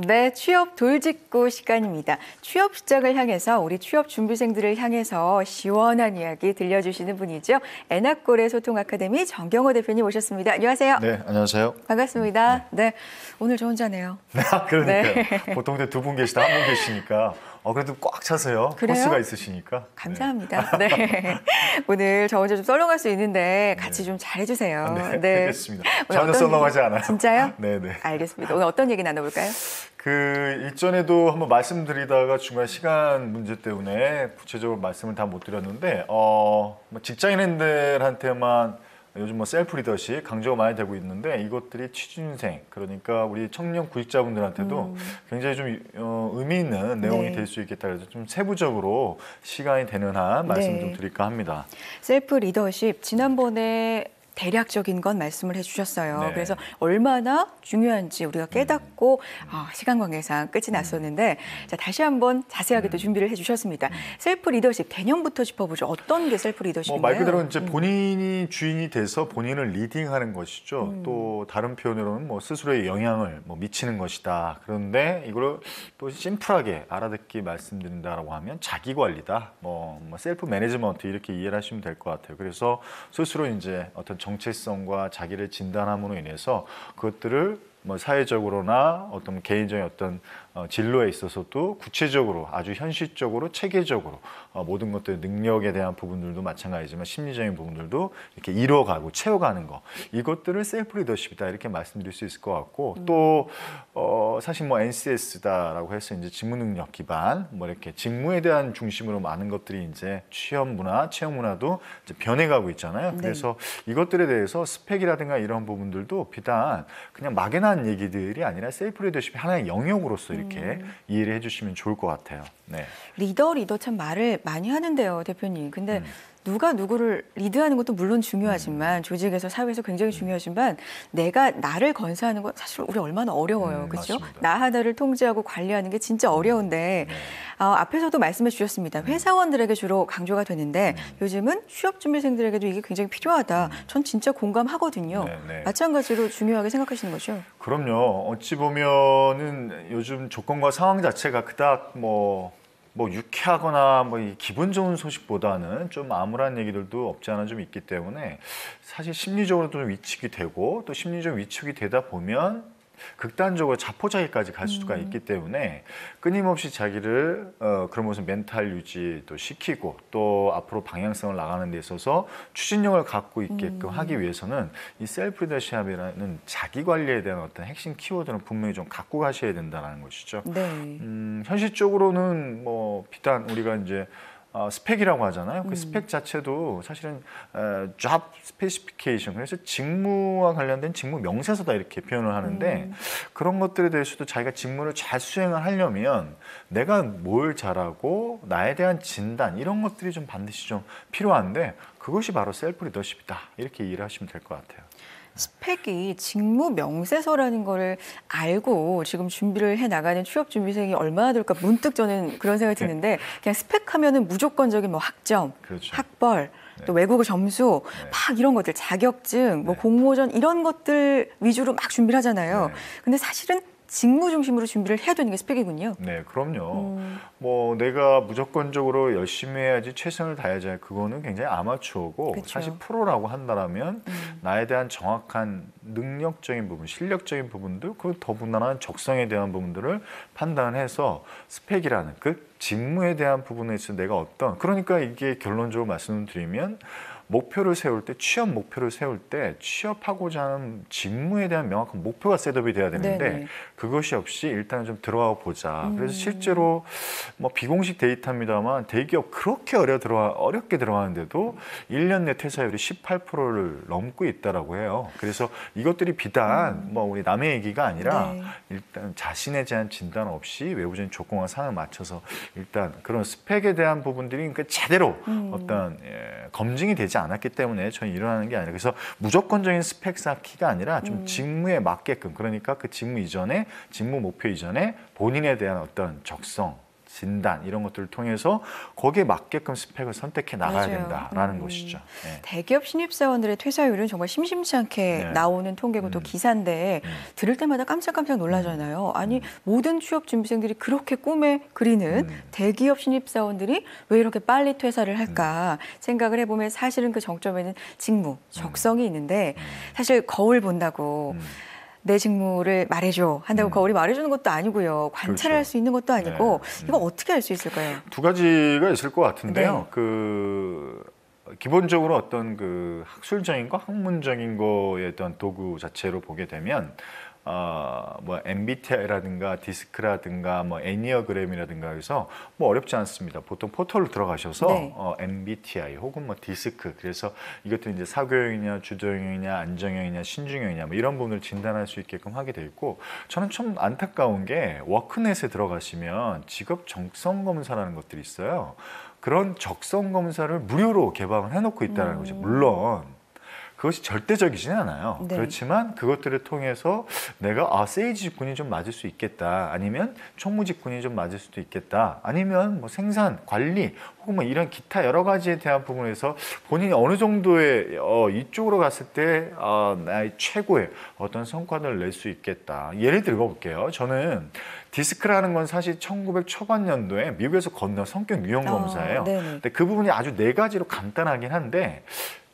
네, 취업 돌직구 시간입니다. 취업 시작을 향해서 우리 취업 준비생들을 향해서 시원한 이야기 들려주시는 분이죠. 에나꼴의 소통 아카데미 정경호 대표님 오셨습니다. 안녕하세요. 네, 안녕하세요. 반갑습니다. 네, 오늘 저 혼자네요. 네, 그러니까요. 네. 보통 두 분 계시다 한 분 계시니까 그래도 꽉 차세요. 그래요? 코스가 있으시니까. 감사합니다. 네. 네. 오늘 저 혼자 좀 썰렁할 수 있는데 같이 좀 잘해주세요. 네, 네. 알겠습니다. 전혀 어떤... 썰렁하지 않아요. 진짜요? 네, 네. 알겠습니다. 오늘 어떤 얘기 나눠볼까요? 일전에도 한번 말씀드리다가 중간 시간 문제 때문에 구체적으로 말씀을 다 못 드렸는데 직장인들한테만 요즘 셀프 리더십 강조가 많이 되고 있는데 이것들이 취준생 그러니까 우리 청년 구직자분들한테도 굉장히 좀 의미 있는 내용이 될 수 있겠다 그래서 좀 세부적으로 시간이 되는 한 말씀 좀 드릴까 합니다. 셀프 리더십 지난번에 대략적인 건 말씀을 해주셨어요. 네. 그래서 얼마나 중요한지 우리가 깨닫고 시간 관계상 끝이 났었는데 자, 다시 한번 자세하게 또 준비를 해주셨습니다. 셀프 리더십 개념부터 짚어보죠. 어떤 게 셀프 리더십인가요? 말 그대로 이제 본인이 주인이 돼서 본인을 리딩하는 것이죠. 또 다른 표현으로는 스스로의 영향을 미치는 것이다. 그런데 이걸 또 심플하게 알아듣기 말씀드린다라고 하면 자기 관리다. 셀프 매니지먼트 이렇게 이해를 하시면 될 것 같아요. 그래서 스스로 이제 어떤 정체성과 자기를 진단함으로 인해서 그것들을 사회적으로나 어떤 개인적인 어떤 진로에 있어서도 구체적으로 아주 현실적으로 체계적으로 모든 것들 능력에 대한 부분들도 마찬가지지만 심리적인 부분들도 이렇게 이뤄가고 채워가는 거 이것들을 셀프 리더십이다 이렇게 말씀드릴 수 있을 것 같고 또 사실 NCS다라고 해서 이제 직무 능력 기반 이렇게 직무에 대한 중심으로 많은 것들이 이제 취업 문화, 채용 문화도 이제 변해가고 있잖아요. 네. 그래서 이것들에 대해서 스펙이라든가 이런 부분들도 비단 그냥 막연한 얘기들이 아니라 셀프 리더십이 하나의 영역으로서 이렇게 이해를 해주시면 좋을 것 같아요. 네. 리더 참 말을 많이 하는데요, 대표님. 근데 누가 누구를 리드하는 것도 물론 중요하지만 조직에서 사회에서 굉장히 중요하지만 내가 나를 건사하는 건 사실 우리 얼마나 어려워요. 그렇죠? 나 하나를 통제하고 관리하는 게 진짜 어려운데 앞에서도 말씀해 주셨습니다. 회사원들에게 주로 강조가 되는데 요즘은 취업준비생들에게도 이게 굉장히 필요하다. 전 진짜 공감하거든요. 마찬가지로 중요하게 생각하시는 거죠? 그럼요. 어찌 보면은 요즘 조건과 상황 자체가 그닥 유쾌하거나 이 기분 좋은 소식보다는 좀 암울한 얘기들도 없지 않아 좀 있기 때문에 사실 심리적으로도 좀 위축이 되고 또 심리적 위축이 되다 보면 극단적으로 자포자기까지 갈 수가 있기 때문에 끊임없이 자기를 그러면서 멘탈 유지도 시키고 또 앞으로 방향성을 나가는 데 있어서 추진력을 갖고 있게끔 하기 위해서는 이 셀프 리더십이라는 자기 관리에 대한 어떤 핵심 키워드는 분명히 좀 갖고 가셔야 된다는 것이죠. 네. 현실적으로는 비단 우리가 이제 스펙이라고 하잖아요. 그 스펙 자체도 사실은 job specification 그래서 직무와 관련된 직무 명세서다 이렇게 표현을 하는데 그런 것들에 대해서도 자기가 직무를 잘 수행을 하려면 내가 뭘 잘하고 나에 대한 진단 이런 것들이 좀 반드시 좀 필요한데 그것이 바로 셀프 리더십이다 이렇게 이해를 하시면 될 것 같아요. 스펙이 직무 명세서라는 거를 알고 지금 준비를 해나가는 취업준비생이 얼마나 될까 문득 저는 그런 생각이 드는데 그냥 스펙하면은 무조건적인 학점, 그렇죠. 학벌, 또 외국어 점수 막 이런 것들 자격증, 공모전 이런 것들 위주로 막 준비를 하잖아요. 근데 사실은 직무 중심으로 준비를 해야 되는 게 스펙이군요. 네, 그럼요. 내가 무조건적으로 열심히 해야지 최선을 다해야지 그거는 굉장히 아마추어고 그쵸. 사실 프로라고 한다면 나에 대한 정확한 능력적인 부분, 실력적인 부분들 그리고 더군다나 적성에 대한 부분들을 판단해서 스펙이라는 그 직무에 대한 부분에 있어서 내가 그러니까 이게 결론적으로 말씀드리면 목표를 세울 때 취업 목표를 세울 때 취업하고자 하는 직무에 대한 명확한 목표가 셋업이 돼야 되는데 그것이 없이 일단은 좀 들어가 보자. 그래서 실제로 비공식 데이터입니다만 대기업 그렇게 어렵게 들어가는데도 1년 내 퇴사율이 18%를 넘고 있다라고 해요. 그래서 이것들이 비단 우리 남의 얘기가 아니라 일단 자신에 대한 진단 없이 외부적인 조건과 상황을 맞춰서 일단 그런 스펙에 대한 부분들이 그러니까 제대로 어떤 검증이 되지 않았기 때문에 저는 일어나는 게 아니라 그래서 무조건적인 스펙 쌓기가 아니라 좀 직무에 맞게끔 그러니까 그 직무 이전에 직무 목표 이전에 본인에 대한 어떤 적성 진단 이런 것들을 통해서 거기에 맞게끔 스펙을 선택해 나가야 맞아요. 된다라는 것이죠. 네. 대기업 신입사원들의 퇴사율은 정말 심심치 않게 나오는 통계고 또 기사인데 들을 때마다 깜짝깜짝 놀라잖아요. 아니 모든 취업 준비생들이 그렇게 꿈에 그리는 대기업 신입사원들이 왜 이렇게 빨리 퇴사를 할까 생각을 해보면 사실은 그 정점에는 직무, 적성이 있는데 사실 거울 본다고 내 직무를 말해줘 한다고 거울이 말해주는 것도 아니고요. 관찰할 그렇죠. 수 있는 것도 아니고 이거 어떻게 알 수 있을까요? 두 가지가 있을 것 같은데요. 네. 기본적으로 어떤 그 학술적인 거, 학문적인 거에 어떤 도구 자체로 보게 되면 뭐 MBTI라든가 디스크라든가 뭐 애니어그램이라든가 해서 뭐 어렵지 않습니다. 보통 포털로 들어가셔서 네. MBTI 혹은 뭐 디스크 그래서 이것도 이제 사교형이냐 주도형이냐 안정형이냐 신중형이냐 뭐 이런 부분을 진단할 수 있게끔 하게 돼 있고 저는 좀 안타까운 게 워크넷에 들어가시면 직업 적성 검사라는 것들이 있어요. 그런 적성 검사를 무료로 개방을 해놓고 있다는 거죠. 물론 그것이 절대적이지는 않아요. 네. 그렇지만 그것들을 통해서 내가 세이지 직군이 좀 맞을 수 있겠다. 아니면 총무 직군이 좀 맞을 수도 있겠다. 아니면 뭐 생산, 관리 혹은 뭐 이런 기타 여러 가지에 대한 부분에서 본인이 어느 정도의 이쪽으로 갔을 때 나의 최고의 어떤 성과를 낼 수 있겠다. 예를 들어 볼게요. 저는 디스크라는 건 사실 1900 초반 년도에 미국에서 건너온 성격 유형 검사예요. 근데 그 부분이 아주 네 가지로 간단하긴 한데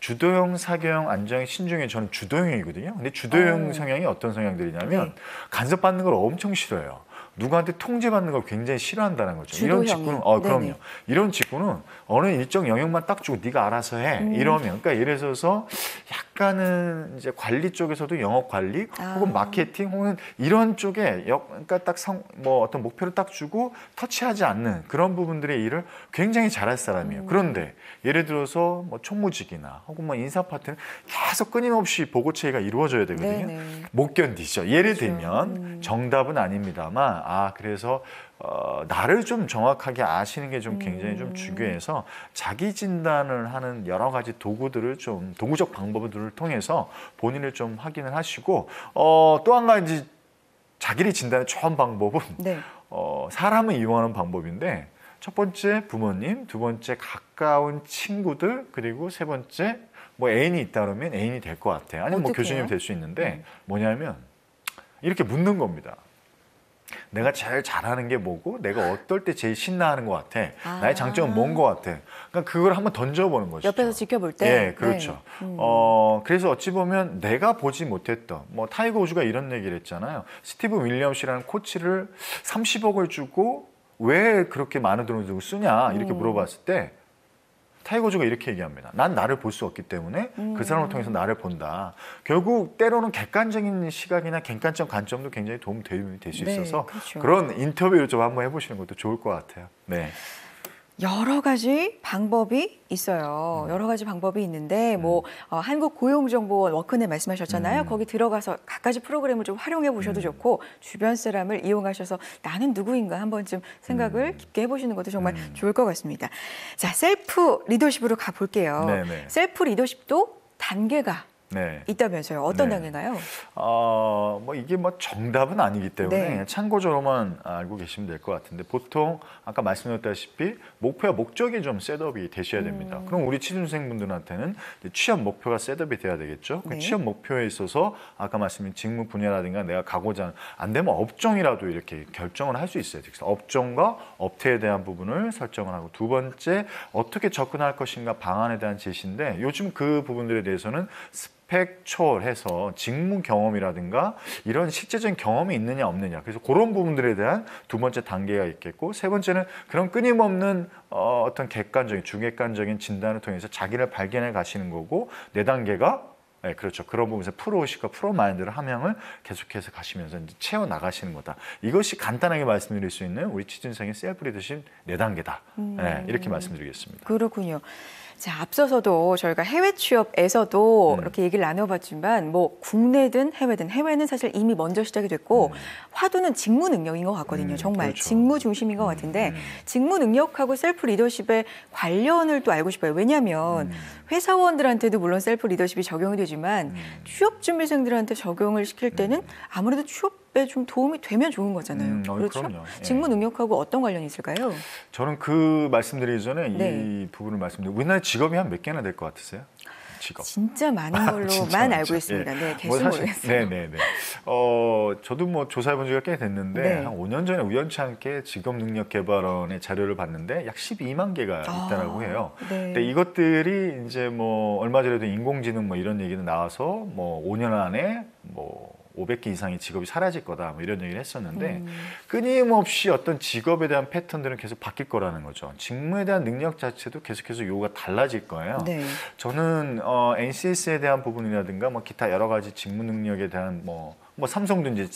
주도형, 사교형, 안정형, 신중형 저는 주도형이거든요. 근데 주도형 성향이 어떤 성향들이냐면 간섭받는 걸 엄청 싫어해요. 누구한테 통제받는 걸 굉장히 싫어한다는 거죠. 주도형이. 이런 직구는 그럼요. 이런 직구는 어느 일정 영역만 딱 주고 네가 알아서 해. 이러면 그러니까 예를 들어서 약간은 이제 관리 쪽에서도 영업 관리 혹은 마케팅 혹은 이런 쪽에 그러니까 딱 뭐 어떤 목표를 딱 주고 터치하지 않는 그런 부분들의 일을 굉장히 잘할 사람이에요. 그런데 예를 들어서 뭐 총무직이나 혹은 뭐 인사 파트는 계속 끊임없이 보고 체계가 이루어져야 되거든요. 못 견디죠. 예를 들면 정답은 아닙니다만 그래서 나를 좀 정확하게 아시는 게 좀 굉장히 좀 중요해서 자기 진단을 하는 여러 가지 도구들을 좀 도구적 방법들을 통해서 본인을 좀 확인을 하시고 또 한 가지 자기를 진단의 좋은 방법은 사람을 이용하는 방법인데 첫 번째 부모님, 두 번째 가까운 친구들 그리고 세 번째 뭐 애인이 있다 그러면 애인이 될 것 같아요. 아니면 뭐 교수님이 될 수 있는데 뭐냐면 이렇게 묻는 겁니다. 내가 제일 잘하는 게 뭐고 내가 어떨 때 제일 신나하는 것 같아. 나의 장점은 뭔 것 같아. 그러니까 그걸 한번 던져보는 거죠. 옆에서 지켜볼 때. 예, 그렇죠. 그래서 어찌 보면 내가 보지 못했던 뭐 타이거 우즈가 이런 얘기를 했잖아요. 스티브 윌리엄스라는 코치를 30억을 주고 왜 그렇게 많은 돈을 주고 쓰냐 이렇게 물어봤을 때 타이거 우즈가 이렇게 얘기합니다. 난 나를 볼 수 없기 때문에 그 사람을 통해서 나를 본다. 결국 때로는 객관적인 시각이나 객관적 관점도 굉장히 도움이 될 수 있어서 그렇죠. 그런 인터뷰를 좀 한번 해보시는 것도 좋을 것 같아요. 네. 여러 가지 방법이 있어요. 여러 가지 방법이 있는데 뭐 한국고용정보원 워크넷 말씀하셨잖아요. 거기 들어가서 각가지 프로그램을 좀 활용해 보셔도 좋고 주변 사람을 이용하셔서 나는 누구인가 한 번쯤 생각을 깊게 해보시는 것도 정말 좋을 것 같습니다. 자, 셀프 리더십으로 가볼게요. 셀프 리더십도 단계가 있다면서요. 어떤 단계인가요? 뭐 이게 뭐 정답은 아니기 때문에 참고적으로만 알고 계시면 될 것 같은데 보통 아까 말씀드렸다시피 목표와 목적이 좀 셋업이 되셔야 됩니다. 그럼 우리 취준생분들한테는 취업 목표가 셋업이 돼야 되겠죠. 그 취업 목표에 있어서 아까 말씀드린 직무 분야라든가 내가 가고자 하는 안 되면 업종이라도 이렇게 결정을 할 수 있어요. 그래서 업종과 업태에 대한 부분을 설정을 하고 두 번째 어떻게 접근할 것인가 방안에 대한 제시인데 요즘 그 부분들에 대해서는 스펙 초월해서 직무 경험이라든가 이런 실제적인 경험이 있느냐 없느냐 그래서 그런 부분들에 대한 두 번째 단계가 있겠고 세 번째는 그런 끊임없는 어떤 객관적인 주객관적인 진단을 통해서 자기를 발견해 가시는 거고 네 단계가 그렇죠. 그런 부분에서 프로의식과 프로마인드를 함양을 계속해서 가시면서 이제 채워 나가시는 거다. 이것이 간단하게 말씀드릴 수 있는 우리 취준생의 셀프 리더십 4단계다. 이렇게 말씀드리겠습니다. 그렇군요. 자, 앞서서도 저희가 해외 취업에서도 이렇게 얘기를 나눠봤지만 뭐 국내든 해외는 사실 이미 먼저 시작이 됐고 화두는 직무 능력인 것 같거든요. 정말 그렇죠. 직무 중심인 것 같은데 직무 능력하고 셀프 리더십의 관련을 또 알고 싶어요. 왜냐하면 회사원들한테도 물론 셀프 리더십이 적용이 되지만 취업 준비생들한테 적용을 시킬 때는 아무래도 취업 좀 도움이 되면 좋은 거잖아요. 그렇죠? 그럼요. 직무 능력하고 어떤 관련이 있을까요? 저는 그 말씀드리기 전에 네. 이 부분을 말씀드리고 우리나라에 직업이 한 몇 개나 될 것 같으세요? 직업. 진짜 많은 걸로만 알고 있습니다. 네, 개수 모르겠어요. 네네네. 저도 뭐 조사해본 지가 꽤 됐는데 네. 한 5년 전에 우연치 않게 직업능력개발원의 자료를 봤는데 약 12만 개가 있다라고 해요. 네. 근데 이것들이 이제 뭐 얼마 전에도 인공지능 뭐 이런 얘기도 나와서 뭐 5년 안에 뭐 500개 이상의 직업이 사라질 거다 뭐 이런 얘기를 했었는데 끊임없이 어떤 직업에 대한 패턴들은 계속 바뀔 거라는 거죠. 직무에 대한 능력 자체도 계속해서 요구가 달라질 거예요. 네. 저는 NCS에 대한 부분이라든가 뭐 기타 여러 가지 직무 능력에 대한 뭐 삼성도 이제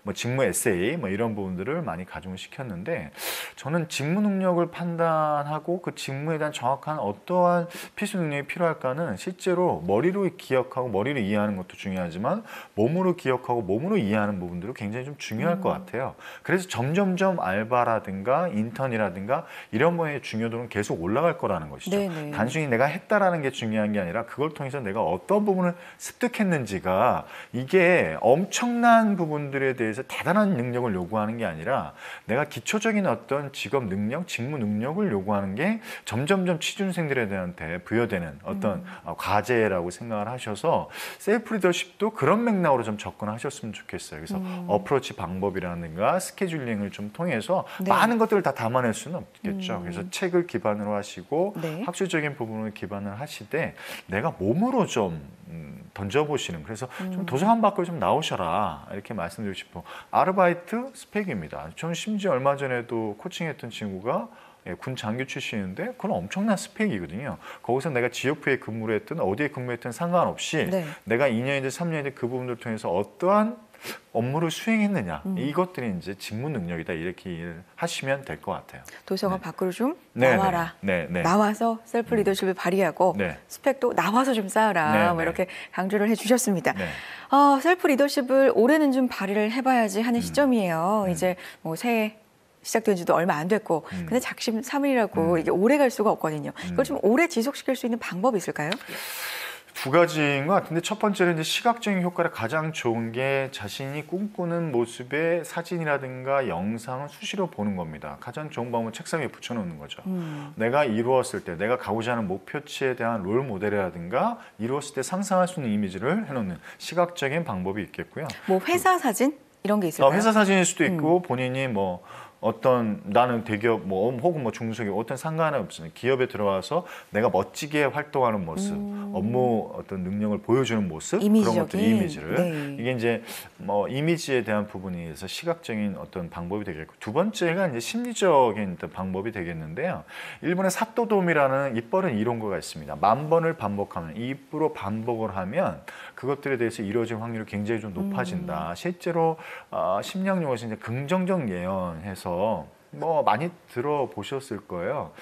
뭐 직무 에세이 뭐 이런 부분들을 많이 가중을 시켰는데 저는 직무 능력을 판단하고 그 직무에 대한 정확한 어떠한 필수 능력이 필요할까는 실제로 머리로 기억하고 머리로 이해하는 것도 중요하지만 몸으로 기억하고 몸으로 이해하는 부분들도 굉장히 좀 중요할 것 같아요. 그래서 점점점 알바라든가 인턴이라든가 이런 거의 중요도는 계속 올라갈 거라는 것이죠. 네네. 단순히 내가 했다라는 게 중요한 게 아니라 그걸 통해서 내가 어떤 부분을 습득했는지가 이게 엄청난 부분들에 대해서 대단한 능력을 요구하는 게 아니라 내가 기초적인 어떤 직업 능력, 직무 능력을 요구하는 게 점점점 취준생들에 대한테 부여되는 어떤 과제라고 생각을 하셔서 셀프 리더십도 그런 맥락으로 좀 접근하셨으면 좋겠어요. 그래서 어프로치 방법이라든가 스케줄링을 좀 통해서 네. 많은 것들을 다 담아낼 수는 없겠죠. 그래서 책을 기반으로 하시고 네. 학술적인 부분을 기반을 하시되 내가 몸으로 좀 던져보시는 그래서 좀 도서관 밖으로 좀 나오셔라 이렇게 말씀드리고 싶고 아르바이트 스펙입니다. 저는 심지어 얼마 전에도 코칭했던 친구가 군 장교 출신인데 그건 엄청난 스펙이거든요. 거기서 내가 지역부에 근무를 했든 어디에 근무했든 상관없이 네. 내가 2년이든 3년이든 그 부분을 통해서 어떠한 업무를 수행했느냐 이것들이 이제 직무 능력이다 이렇게 하시면 될 것 같아요. 도서관 네. 밖으로 좀 네, 나와라. 네, 네. 나와서 셀프 리더십을 발휘하고 네. 스펙도 나와서 좀 쌓아라. 네, 뭐 네. 이렇게 강조를 해주셨습니다. 네. 셀프 리더십을 올해는 좀 발휘를 해봐야지 하는 시점이에요. 이제 뭐 새해 시작된 지도 얼마 안 됐고 근데 작심삼일이라고 이게 오래 갈 수가 없거든요. 이걸 좀 오래 지속시킬 수 있는 방법이 있을까요? 두 가지인 것 같은데 첫 번째는 이제 시각적인 효과를 가장 좋은 게 자신이 꿈꾸는 모습의 사진이라든가 영상을 수시로 보는 겁니다. 가장 좋은 방법은 책상 위에 붙여놓는 거죠. 내가 이루었을 때 내가 가고자 하는 목표치에 대한 롤 모델이라든가 이루었을 때 상상할 수 있는 이미지를 해놓는 시각적인 방법이 있겠고요. 뭐 회사 사진 이런 게 있을까요? 회사 사진일 수도 있고 본인이 뭐 어떤 나는 대기업 뭐 혹은 뭐 중소기업 어떤 상관없습니다. 기업에 들어와서 내가 멋지게 활동하는 모습, 업무 어떤 능력을 보여주는 모습 이미지적인. 그런 것들 이미지를 네. 이게 이제 뭐 이미지에 대한 부분에서 시각적인 어떤 방법이 되겠고 두 번째가 이제 심리적인 어떤 방법이 되겠는데요. 일본의 사또돔이라는 입버릇 이론가가 있습니다. 10,000번을 반복하면 입으로 반복을 하면 그것들에 대해서 이루어질 확률이 굉장히 좀 높아진다. 실제로 심리학 용어에서 이제 긍정적 예언해서 뭐 많이 들어보셨을 거예요.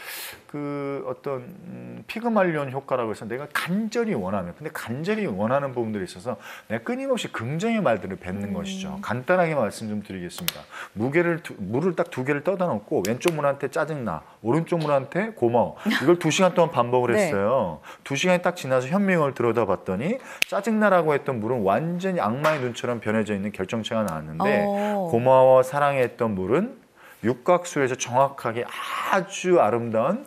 그 어떤 피그말리온 효과라고 해서 내가 간절히 원하는 근데 간절히 원하는 부분들이 있어서 내가 끊임없이 긍정의 말들을 뱉는 것이죠. 간단하게 말씀 좀 드리겠습니다. 물을 딱 2개를 떠다 놓고 왼쪽 물한테 짜증나 오른쪽 물한테 고마워 이걸 2시간 동안 반복을 네. 했어요. 2시간이 딱 지나서 현명을 들여다봤더니 짜증나라고 했던 물은 완전히 악마의 눈처럼 변해져 있는 결정체가 나왔는데 고마워 사랑해 했던 물은 육각수에서 정확하게 아주 아름다운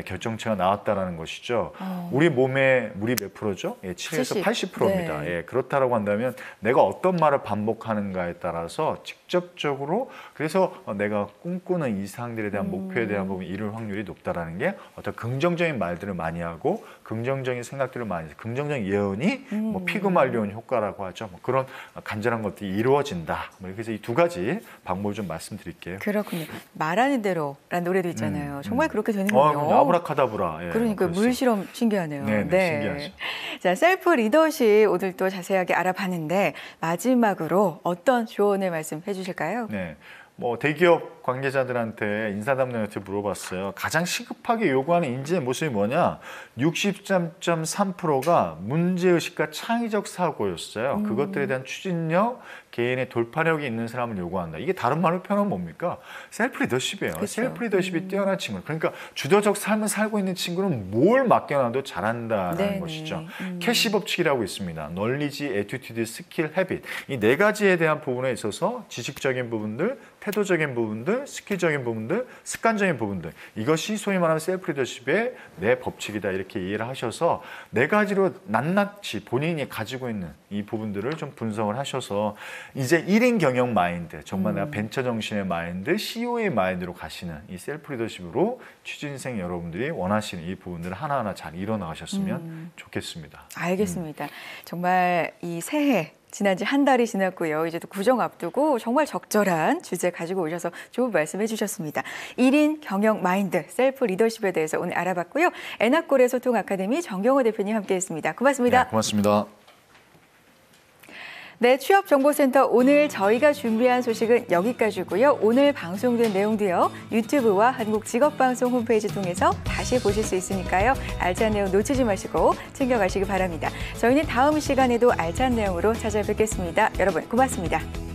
결정체가 나왔다라는 것이죠. 우리 몸에 물이 몇 프로죠? 7에서 80%입니다. 네. 그렇다라고 한다면 내가 어떤 말을 반복하는가에 따라서 직접적으로 그래서 내가 꿈꾸는 이상들에 대한 목표에 대한 부분 이룰 확률이 높다라는 게 어떤 긍정적인 말들을 많이 하고 긍정적인 생각들을 많이 해서 긍정적인 예언이 뭐 피그말리온 효과라고 하죠. 뭐 그런 간절한 것들이 이루어진다. 그래서 이 두 가지 방법을 좀 말씀드릴게요. 그렇군요. 말하는 대로라는 노래도 있잖아요. 정말 그렇게 되는군요. 아브라카다브라. 그러니까 물실험 신기하네요. 네, 신기하죠. 자, 셀프 리더십 오늘 또 자세하게 알아봤는데 마지막으로 어떤 조언을 말씀해 주실까요? 네. 뭐 대기업 관계자들한테 인사담당한테 물어봤어요. 가장 시급하게 요구하는 인재의 모습이 뭐냐? 63.3%가 문제의식과 창의적 사고였어요. 그것들에 대한 추진력, 개인의 돌파력이 있는 사람을 요구한다. 이게 다른 말로 표현하면 뭡니까? 셀프 리더십이에요. 그렇죠. 셀프 리더십이 뛰어난 친구. 그러니까 주도적 삶을 살고 있는 친구는 뭘 맡겨놔도 잘한다라는 네네. 것이죠. 캐시 법칙이라고 있습니다. 널리지, 애티튜드, 스킬, 헤빗. 이 네 가지에 대한 부분에 있어서 지식적인 부분들, 태도적인 부분들, 스킬적인 부분들, 습관적인 부분들. 이것이 소위 말하는 셀프 리더십의 내 법칙이다. 이렇게 이해를 하셔서 네 가지로 낱낱이 본인이 가지고 있는 이 부분들을 좀 분석을 하셔서 이제 1인 경영 마인드, 정말 내가 벤처 정신의 마인드, CEO의 마인드로 가시는 이 셀프 리더십으로 취준생 여러분들이 원하시는 이 부분들을 하나하나 잘 이뤄나가셨으면 좋겠습니다. 알겠습니다. 정말 이 새해 지난 지 한 달이 지났고요. 이제 또 구정 앞두고 정말 적절한 주제 가지고 오셔서 좋은 말씀해 주셨습니다. 1인 경영 마인드, 셀프 리더십에 대해서 오늘 알아봤고요. 에나콜의 소통 아카데미 정경호 대표님 함께했습니다. 고맙습니다. 네, 고맙습니다. 네, 취업정보센터 오늘 저희가 준비한 소식은 여기까지고요. 오늘 방송된 내용도요. 유튜브와 한국직업방송 홈페이지 통해서 다시 보실 수 있으니까요. 알찬 내용 놓치지 마시고 챙겨가시기 바랍니다. 저희는 다음 시간에도 알찬 내용으로 찾아뵙겠습니다. 여러분 고맙습니다.